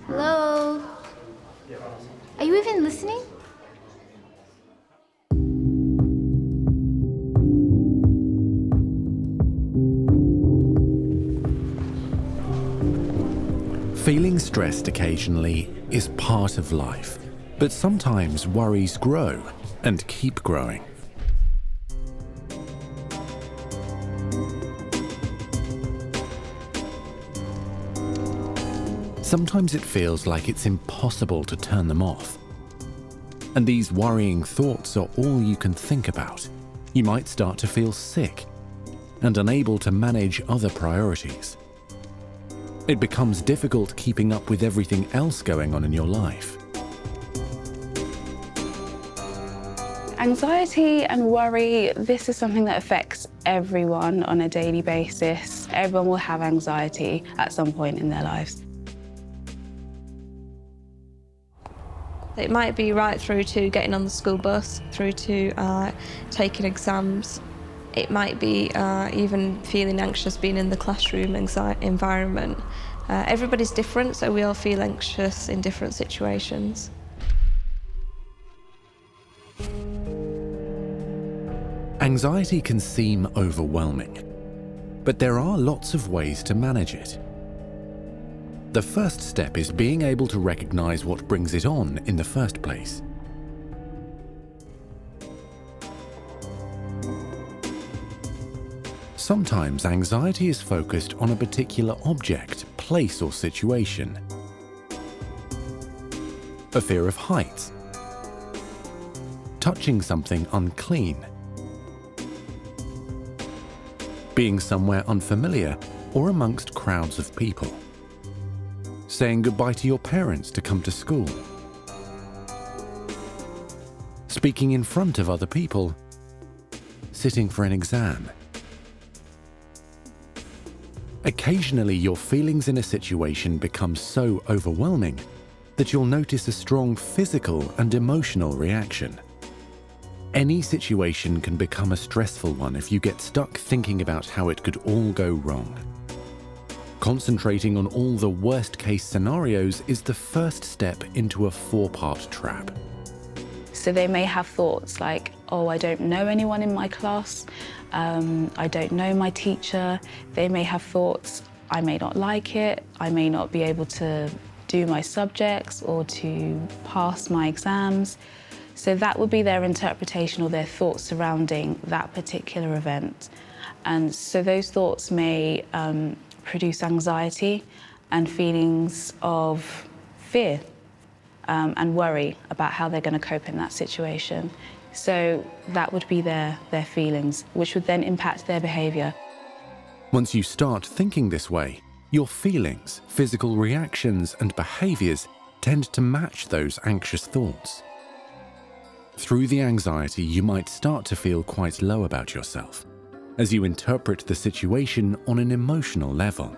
Hello? Are you even listening? Feeling stressed occasionally is part of life, but sometimes worries grow and keep growing. Sometimes it feels like it's impossible to turn them off. And these worrying thoughts are all you can think about. You might start to feel sick and unable to manage other priorities. It becomes difficult keeping up with everything else going on in your life. Anxiety and worry, this is something that affects everyone on a daily basis. Everyone will have anxiety at some point in their lives. It might be right through to getting on the school bus, through to taking exams. It might be even feeling anxious being in the classroom environment. Everybody's different, so we all feel anxious in different situations. Anxiety can seem overwhelming, but there are lots of ways to manage it. The first step is being able to recognize what brings it on in the first place. Sometimes anxiety is focused on a particular object, place, or situation. A fear of heights, touching something unclean, being somewhere unfamiliar or amongst crowds of people, saying goodbye to your parents to come to school, speaking in front of other people, sitting for an exam. Occasionally, your feelings in a situation become so overwhelming that you'll notice a strong physical and emotional reaction. Any situation can become a stressful one if you get stuck thinking about how it could all go wrong. Concentrating on all the worst-case scenarios is the first step into a four-part trap. So they may have thoughts like, oh, I don't know anyone in my class, I don't know my teacher. They may have thoughts, I may not like it, I may not be able to do my subjects or to pass my exams. So that would be their interpretation or their thoughts surrounding that particular event. And so those thoughts may produce anxiety and feelings of fear and worry about how they're going to cope in that situation. So that would be their feelings, which would then impact their behaviour. Once you start thinking this way, your feelings, physical reactions, and behaviours tend to match those anxious thoughts. Through the anxiety, you might start to feel quite low about yourself, as you interpret the situation on an emotional level.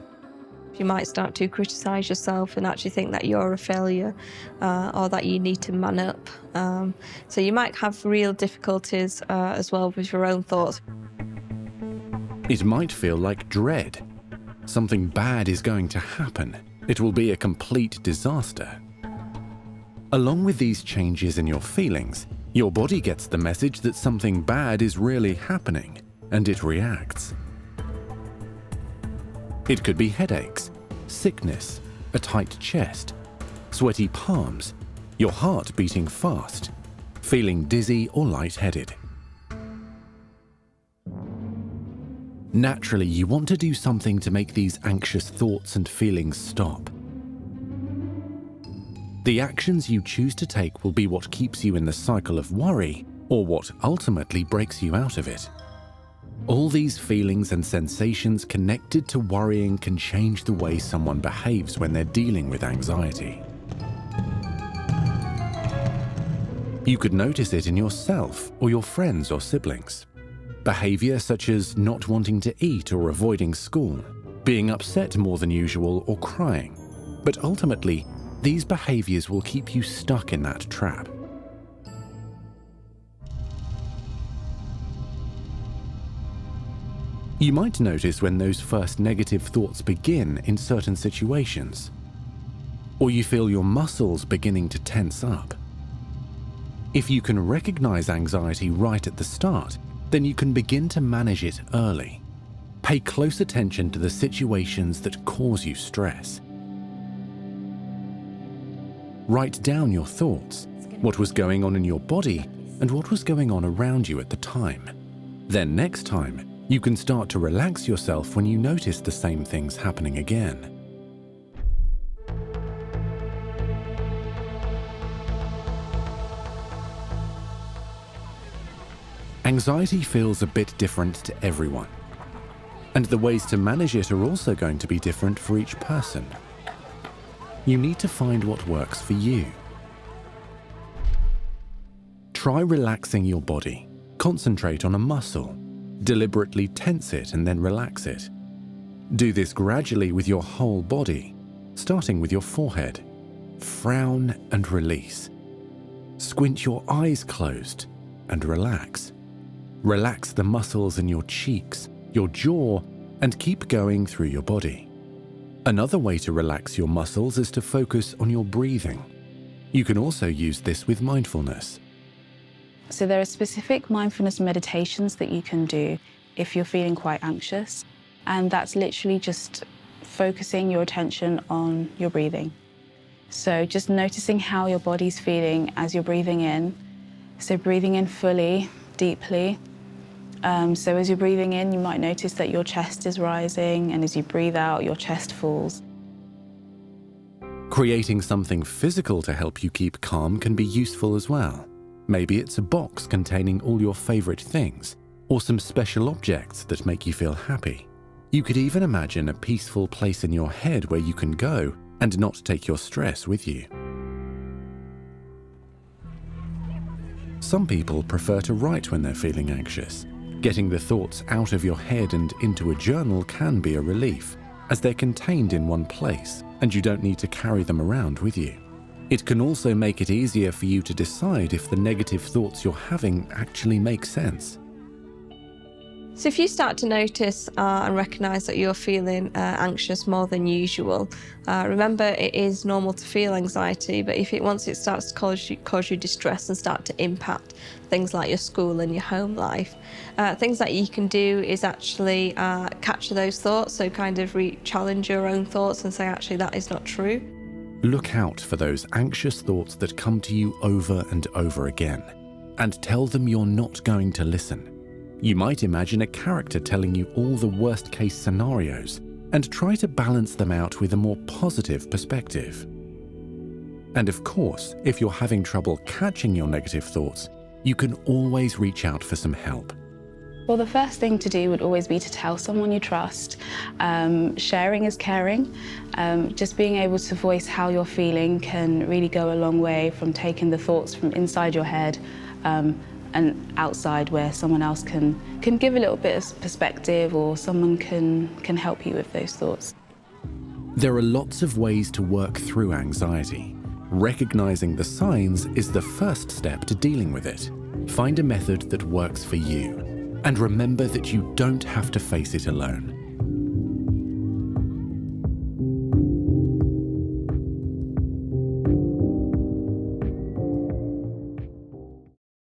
You might start to criticise yourself and actually think that you're a failure or that you need to man up. So you might have real difficulties as well with your own thoughts. It might feel like dread. Something bad is going to happen. It will be a complete disaster. Along with these changes in your feelings, your body gets the message that something bad is really happening, and it reacts. It could be headaches, sickness, a tight chest, sweaty palms, your heart beating fast, feeling dizzy or lightheaded. Naturally, you want to do something to make these anxious thoughts and feelings stop. The actions you choose to take will be what keeps you in the cycle of worry, or what ultimately breaks you out of it. All these feelings and sensations connected to worrying can change the way someone behaves when they're dealing with anxiety. You could notice it in yourself or your friends or siblings. Behavior such as not wanting to eat or avoiding school, being upset more than usual or crying. But ultimately, these behaviors will keep you stuck in that trap. You might notice when those first negative thoughts begin in certain situations, or you feel your muscles beginning to tense up. If you can recognize anxiety right at the start, then you can begin to manage it early. Pay close attention to the situations that cause you stress. Write down your thoughts, what was going on in your body, and what was going on around you at the time. Then next time, you can start to relax yourself when you notice the same things happening again. Anxiety feels a bit different to everyone, and the ways to manage it are also going to be different for each person. You need to find what works for you. Try relaxing your body. Concentrate on a muscle. Deliberately tense it and then relax it. Do this gradually with your whole body, starting with your forehead. Frown and release. Squint your eyes closed and relax. Relax the muscles in your cheeks, your jaw, and keep going through your body. Another way to relax your muscles is to focus on your breathing. You can also use this with mindfulness. So there are specific mindfulness meditations that you can do if you're feeling quite anxious, and that's literally just focusing your attention on your breathing. So just noticing how your body's feeling as you're breathing in. So breathing in fully, deeply. So as you're breathing in, you might notice that your chest is rising, and as you breathe out, your chest falls. Creating something physical to help you keep calm can be useful as well. Maybe it's a box containing all your favorite things, or some special objects that make you feel happy. You could even imagine a peaceful place in your head where you can go and not take your stress with you. Some people prefer to write when they're feeling anxious. Getting the thoughts out of your head and into a journal can be a relief, as they're contained in one place and you don't need to carry them around with you. It can also make it easier for you to decide if the negative thoughts you're having actually make sense. So if you start to notice and recognise that you're feeling anxious more than usual, remember it is normal to feel anxiety, but once it starts to cause you distress and start to impact things like your school and your home life, things that you can do is actually capture those thoughts, so kind of challenge your own thoughts and say, actually, that is not true. Look out for those anxious thoughts that come to you over and over again, and tell them you're not going to listen. You might imagine a character telling you all the worst-case scenarios and try to balance them out with a more positive perspective. And of course, if you're having trouble catching your negative thoughts, you can always reach out for some help. Well, the first thing to do would always be to tell someone you trust. Sharing is caring. Just being able to voice how you're feeling can really go a long way from taking the thoughts from inside your head and outside, where someone else can give a little bit of perspective, or someone can help you with those thoughts. There are lots of ways to work through anxiety. Recognizing the signs is the first step to dealing with it. Find a method that works for you. And remember that you don't have to face it alone.